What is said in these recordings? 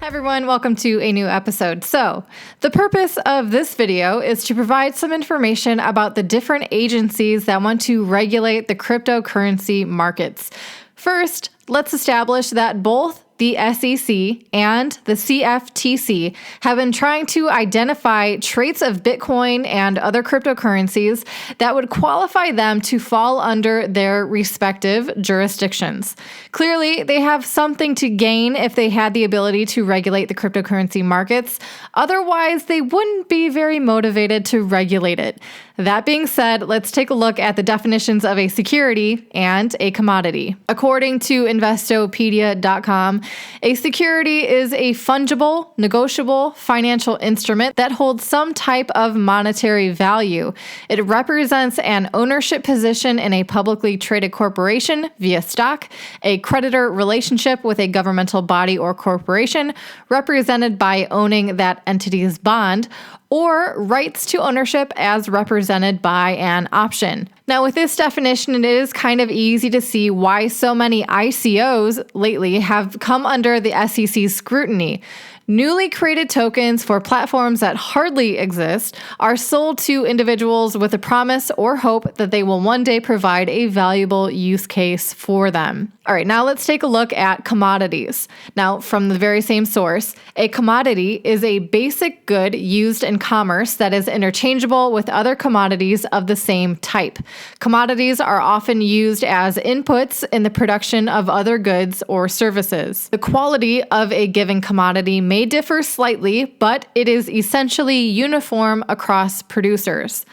Hi everyone, welcome to a new episode. So, the purpose of this video is to provide some information about the different agencies that want to regulate the cryptocurrency markets. First, let's establish that both the SEC and the CFTC have been trying to identify traits of Bitcoin and other cryptocurrencies that would qualify them to fall under their respective jurisdictions. Clearly, they have something to gain if they had the ability to regulate the cryptocurrency markets. Otherwise, they wouldn't be very motivated to regulate it. That being said, let's take a look at the definitions of a security and a commodity. According to Investopedia.com, a security is a fungible, negotiable financial instrument that holds some type of monetary value. It represents an ownership position in a publicly traded corporation via stock, a creditor relationship with a governmental body or corporation represented by owning that entity's bond, or rights to ownership as represented by an option. Now, with this definition, it is kind of easy to see why so many ICOs lately have come under the SEC's scrutiny. Newly created tokens for platforms that hardly exist are sold to individuals with a promise or hope that they will one day provide a valuable use case for them. All right, now let's take a look at commodities. Now, from the very same source, a commodity is a basic good used in commerce that is interchangeable with other commodities of the same type. Commodities are often used as inputs in the production of other goods or services. The quality of a given commodity may differ slightly, but it is essentially uniform across producers.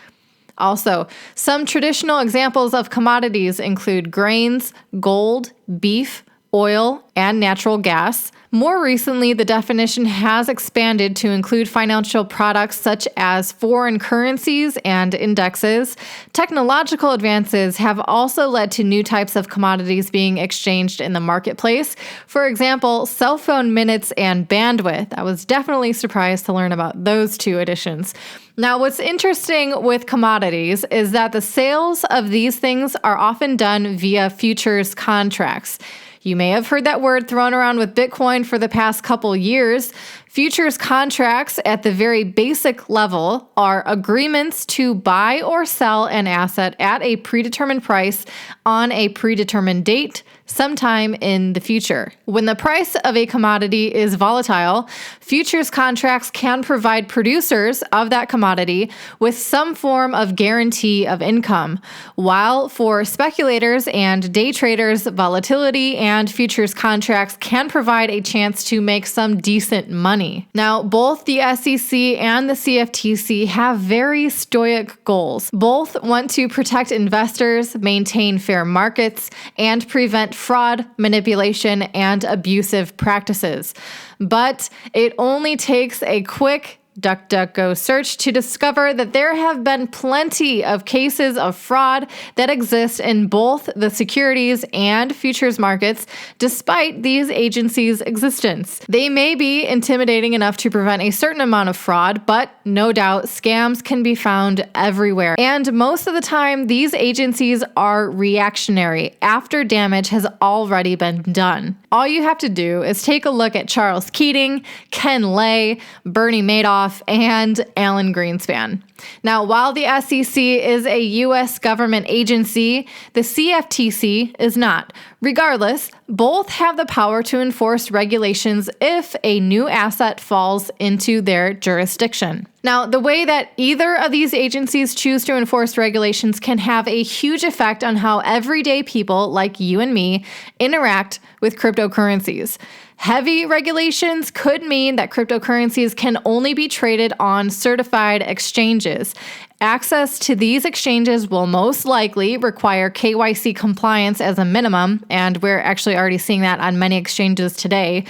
Also, some traditional examples of commodities include grains, gold, beef, oil, and natural gas. More recently, the definition has expanded to include financial products such as foreign currencies and indexes. Technological advances have also led to new types of commodities being exchanged in the marketplace. For example, cell phone minutes and bandwidth. I was definitely surprised to learn about those two additions. Now, what's interesting with commodities is that the sales of these things are often done via futures contracts. You may have heard that word thrown around with Bitcoin for the past couple years. Futures contracts at the very basic level are agreements to buy or sell an asset at a predetermined price on a predetermined date, sometime in the future. When the price of a commodity is volatile, futures contracts can provide producers of that commodity with some form of guarantee of income, while for speculators and day traders, volatility and futures contracts can provide a chance to make some decent money. Now, both the SEC and the CFTC have very stoic goals. Both want to protect investors, maintain fair markets, and prevent fraud, manipulation, and abusive practices. But it only takes a quick DuckDuckGo search to discover that there have been plenty of cases of fraud that exist in both the securities and futures markets, despite these agencies' existence. They may be intimidating enough to prevent a certain amount of fraud, but no doubt scams can be found everywhere. And most of the time, these agencies are reactionary after damage has already been done. All you have to do is take a look at Charles Keating, Ken Lay, Bernie Madoff, and Alan Greenspan. Now, while the SEC is a U.S. government agency, the CFTC is not. Regardless, both have the power to enforce regulations if a new asset falls into their jurisdiction. Now, the way that either of these agencies choose to enforce regulations can have a huge effect on how everyday people like you and me interact with cryptocurrencies. Heavy regulations could mean that cryptocurrencies can only be traded on certified exchanges. Access to these exchanges will most likely require KYC compliance as a minimum, and we're actually already seeing that on many exchanges today,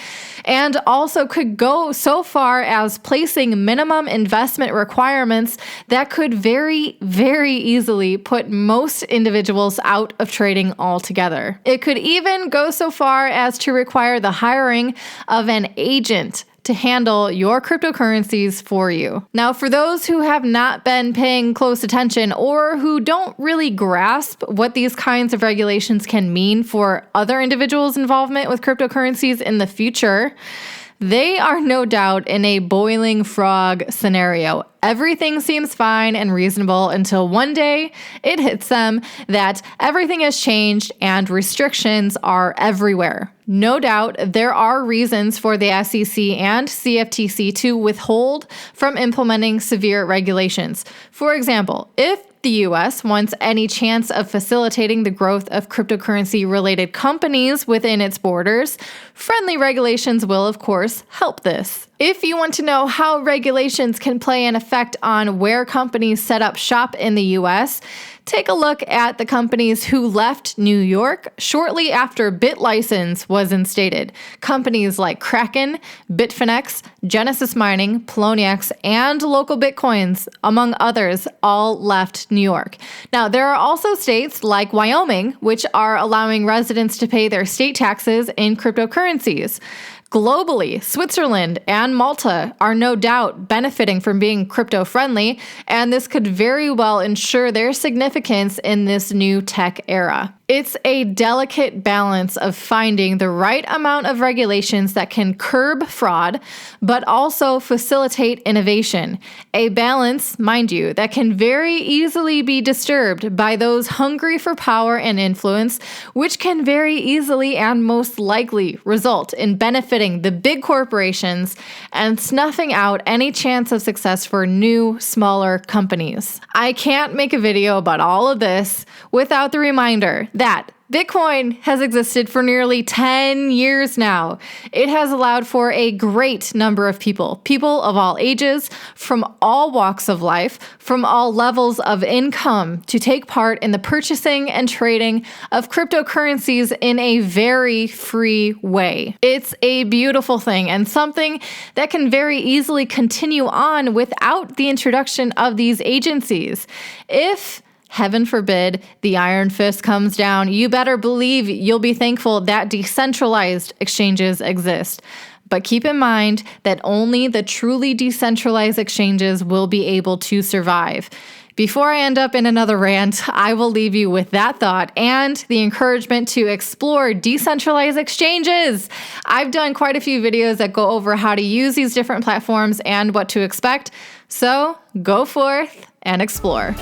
and also could go so far as placing minimum investment requirements that could very, very easily put most individuals out of trading altogether. It could even go so far as to require the hiring of an agent to handle your cryptocurrencies for you. Now, for those who have not been paying close attention or who don't really grasp what these kinds of regulations can mean for other individuals' involvement with cryptocurrencies in the future, They are no doubt in a boiling frog scenario. Everything seems fine and reasonable until one day it hits them that everything has changed and restrictions are everywhere. No doubt, there are reasons for the SEC and CFTC to withhold from implementing severe regulations. For example, if the US wants any chance of facilitating the growth of cryptocurrency-related companies within its borders, friendly regulations will, of course, help this. If you want to know how regulations can play an effect on where companies set up shop in the US, take a look at the companies who left New York shortly after BitLicense was instated. Companies like Kraken, Bitfinex, Genesis Mining, Poloniex, and Local Bitcoins, among others, all left New York. Now, there are also states like Wyoming, which are allowing residents to pay their state taxes in cryptocurrencies. Globally, Switzerland and Malta are no doubt benefiting from being crypto-friendly, and this could very well ensure their significance in this new tech era. It's a delicate balance of finding the right amount of regulations that can curb fraud, but also facilitate innovation. A balance, mind you, that can very easily be disturbed by those hungry for power and influence, which can very easily and most likely result in benefiting the big corporations and snuffing out any chance of success for new, smaller companies. I can't make a video about all of this without the reminder that Bitcoin has existed for nearly 10 years now. It has allowed for a great number of people of all ages, from all walks of life, from all levels of income, to take part in the purchasing and trading of cryptocurrencies in a very free way. It's a beautiful thing and something that can very easily continue on without the introduction of these agencies. If heaven forbid, the iron fist comes down, you better believe you'll be thankful that decentralized exchanges exist. But keep in mind that only the truly decentralized exchanges will be able to survive. Before I end up in another rant, I will leave you with that thought and the encouragement to explore decentralized exchanges. I've done quite a few videos that go over how to use these different platforms and what to expect, so go forth and explore.